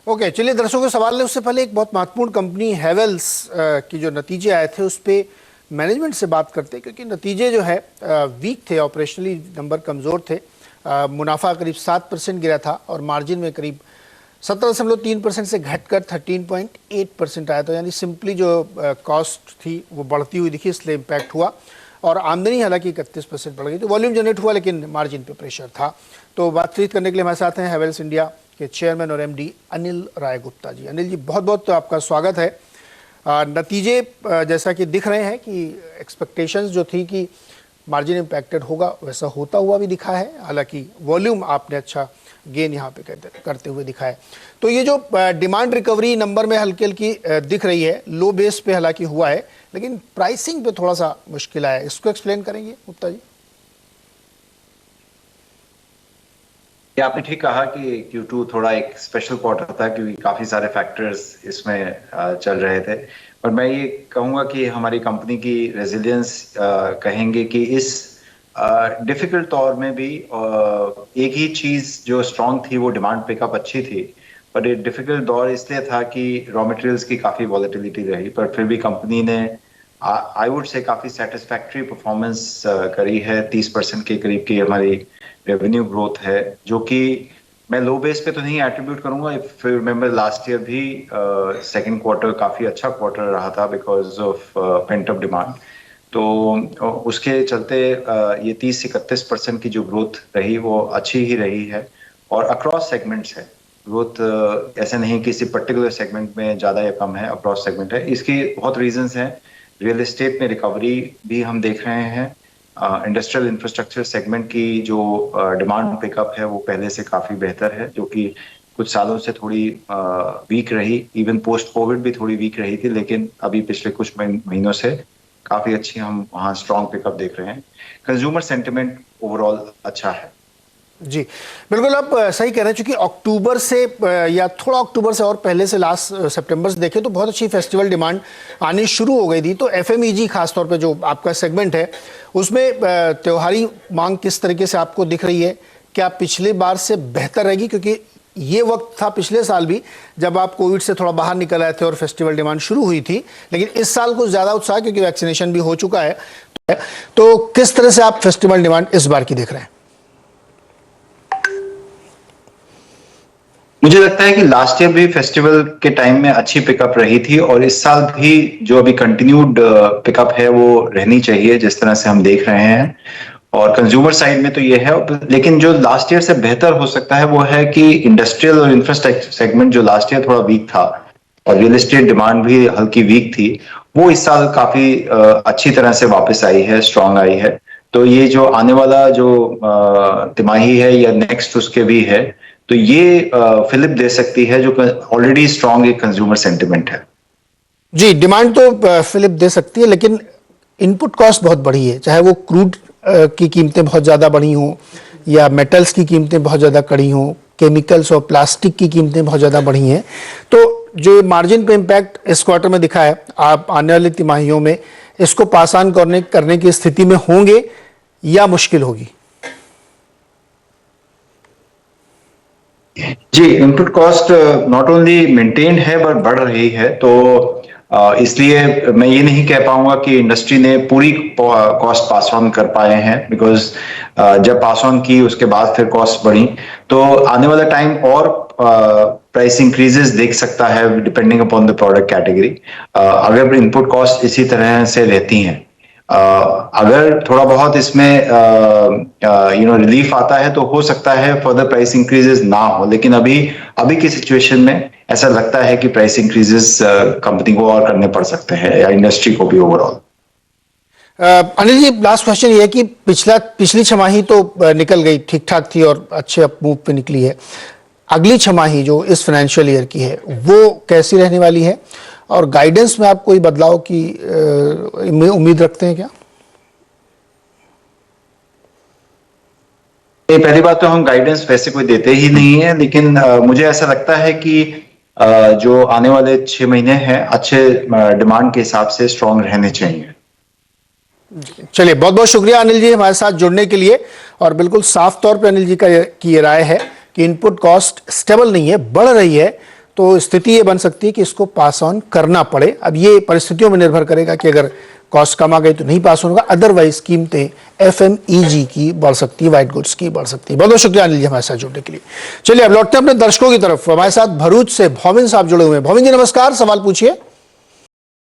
Okay, चलिए दर्शकों के सवाल लें उससे पहले एक बहुत महत्वपूर्ण कंपनी हैवेल्स की जो नतीजे आए थे उस पर मैनेजमेंट से बात करते हैं, क्योंकि नतीजे जो है वीक थे, ऑपरेशनली नंबर कमज़ोर थे। मुनाफा करीब 7% गिरा था और मार्जिन में करीब 17.3% से घटकर 13.8% आया था। यानी सिंपली जो कॉस्ट थी वो बढ़ती हुई दिखी, इसलिए इम्पैक्ट हुआ। और आमदनी हालांकि 31% बढ़ गई, तो वॉल्यूम जनरेट हुआ लेकिन मार्जिन पे प्रेशर था। तो बातचीत करने के लिए हमारे साथ हैं हैवेल्स इंडिया के चेयरमैन और एमडी अनिल राय गुप्ता जी। अनिल जी, बहुत बहुत आपका स्वागत है। नतीजे जैसा कि दिख रहे हैं कि एक्सपेक्टेशंस जो थी कि मार्जिन इम्पैक्टेड होगा, वैसा होता हुआ भी दिखा है। हालांकि वॉल्यूम आपने अच्छा गेन यहाँ पे करते हुए दिखा है। तो ये जो डिमांड रिकवरी नंबर में हल्की हल्की दिख रही है, लो बेस पे हालांकि हुआ है, लेकिन प्राइसिंग पे थोड़ा सा मुश्किल आया है। इसको एक्सप्लेन करेंगे गुप्ता जी? ये आपने ठीक कहा कि Q2 थोड़ा एक स्पेशल क्वार्टर था, क्योंकि काफी सारे फैक्टर्स इसमें चल रहे थे। पर मैं ये कहूंगा कि हमारी कंपनी की रेजिलियंस कहेंगे कि इस डिफिकल्ट दौर में भी एक ही चीज जो स्ट्रांग थी वो डिमांड पिकअप अच्छी थी। पर ये डिफिकल्ट दौर इसलिए था कि रॉ मटेरियल्स की काफी वॉलेटिलिटी रही, पर फिर भी कंपनी ने आई वुड से काफी सेटिस्फैक्टरी परफॉर्मेंस करी है। 30% के करीब की हमारी रेवेन्यू ग्रोथ है, जो कि मैं लो बेस पे तो नहीं एट्रीब्यूट करूंगा। If you remember last year भी सेकंड क्वार्टर काफी अच्छा क्वार्टर रहा था because of pent up demand. तो उसके चलते ये 30 से 31% की जो ग्रोथ रही वो अच्छी ही रही है, और अक्रॉस सेगमेंट्स है ग्रोथ। ऐसे नहीं किसी पर्टिकुलर सेगमेंट में ज्यादा या कम है, अक्रॉस सेगमेंट है। इसकी बहुत रीजंस हैं। रियल एस्टेट में रिकवरी भी हम देख रहे हैं। इंडस्ट्रियल इंफ्रास्ट्रक्चर सेगमेंट की जो डिमांड पिकअप है वो पहले से काफी बेहतर है, जो कि कुछ सालों से थोड़ी वीक रही। इवन पोस्ट कोविड भी थोड़ी वीक रही थी, लेकिन अभी पिछले कुछ महीनों से काफी अच्छी हम वहाँ स्ट्रॉन्ग पिकअप देख रहे हैं। कंज्यूमर सेंटिमेंट ओवरऑल अच्छा है। जी बिल्कुल, आप सही कह रहे हैं। चूंकि अक्टूबर से या थोड़ा अक्टूबर से और पहले से लास्ट सितंबर से देखें तो बहुत अच्छी फेस्टिवल डिमांड आनी शुरू हो गई थी। तो एफएमईजी खासतौर पे जो आपका सेगमेंट है उसमें त्योहारी मांग किस तरीके से आपको दिख रही है? क्या पिछले बार से बेहतर रहेगी? क्योंकि ये वक्त था पिछले साल भी जब आप कोविड से थोड़ा बाहर निकल आए थे और फेस्टिवल डिमांड शुरू हुई थी, लेकिन इस साल कुछ ज़्यादा उत्साह क्योंकि वैक्सीनेशन भी हो चुका है। तो किस तरह से आप फेस्टिवल डिमांड इस बार की देख रहे हैं? मुझे लगता है कि लास्ट ईयर भी फेस्टिवल के टाइम में अच्छी पिकअप रही थी, और इस साल भी जो अभी कंटिन्यूड पिकअप है वो रहनी चाहिए जिस तरह से हम देख रहे हैं। और कंज्यूमर साइड में तो ये है, लेकिन जो लास्ट ईयर से बेहतर हो सकता है वो है कि इंडस्ट्रियल और इंफ्रास्ट्रक्चर सेगमेंट जो लास्ट ईयर थोड़ा वीक था और रियल एस्टेट डिमांड भी हल्की वीक थी, वो इस साल काफी अच्छी तरह से वापस आई है, स्ट्रांग आई है। तो ये जो आने वाला जो तिमाही है या नेक्स्ट उसके भी है, तो ये फिलिप दे सकती है जो ऑलरेडी स्ट्रांग एक कंज्यूमर सेंटिमेंट है। जी, डिमांड तो फिलिप दे सकती है, लेकिन इनपुट कॉस्ट बहुत बढ़ी है। चाहे वो क्रूड की कीमतें बहुत ज़्यादा बढ़ी हों या मेटल्स की कीमतें बहुत ज़्यादा बढ़ी हों, केमिकल्स और प्लास्टिक की कीमतें बहुत ज़्यादा बढ़ी हैं। तो जो मार्जिन पे इम्पैक्ट इस क्वार्टर में दिखा है, आप आने वाली तिमाहियों में इसको पास ऑन करने की स्थिति में होंगे या मुश्किल होगी? जी, input cost not only maintain है पर बढ़ रही है। तो इसलिए मैं ये नहीं कह पाऊंगा कि इंडस्ट्री ने पूरी कॉस्ट पास ऑन कर पाए हैं, बिकॉज जब पास ऑन की उसके बाद फिर कॉस्ट बढ़ी, तो आने वाला टाइम और प्राइस इंक्रीजेस देख सकता है depending upon the product category. अगर इनपुट कॉस्ट इसी तरह से रहती हैं, अगर थोड़ा बहुत इसमें रिलीफ आता है तो हो सकता है फर्दर प्राइस इंक्रीजेस ना हो, लेकिन अभी की सिचुएशन में ऐसा लगता है कि प्राइस इंक्रीजेस कंपनी को और करने पड़ सकते हैं या इंडस्ट्री को भी overall. Anil ji, last question ये है कि पिछली छमाही तो निकल गई, ठीक ठाक थी और अच्छे अप मूव पे निकली है। अगली छमाही जो इस फाइनेंशियल ईयर की है वो कैसी रहने वाली है, और गाइडेंस में आप कोई बदलाव की उम्मीद रखते हैं क्या? पहली बात तो हम गाइडेंस वैसे कोई देते ही नहीं है, लेकिन मुझे ऐसा लगता है कि जो आने वाले 6 महीने हैं अच्छे डिमांड के हिसाब से स्ट्रांग रहने चाहिए। चलिए, बहुत बहुत शुक्रिया अनिल जी हमारे साथ जुड़ने के लिए। और बिल्कुल साफ तौर पे अनिल जी की ये राय है कि इनपुट कॉस्ट स्टेबल नहीं है, बढ़ रही है। तो स्थिति ये बन सकती है कि इसको पास ऑन करना पड़े। अब ये परिस्थितियों में निर्भर करेगा कि अगर कॉस्ट कम आ गई तो नहीं पास होगा, अदरवाइज कीमतें एफएमईजी की बढ़ सकती है, व्हाइट गुड्स की बढ़ सकती है। बहुत बहुत शुक्रिया अनिल जी हमारे साथ जुड़ने के लिए। चलिए अब लौटते हैं अपने दर्शकों की तरफ। हमारे साथ भरूच से भौमिन साहब जुड़े हुए हैं। भौमिन जी नमस्कार, सवाल पूछिए।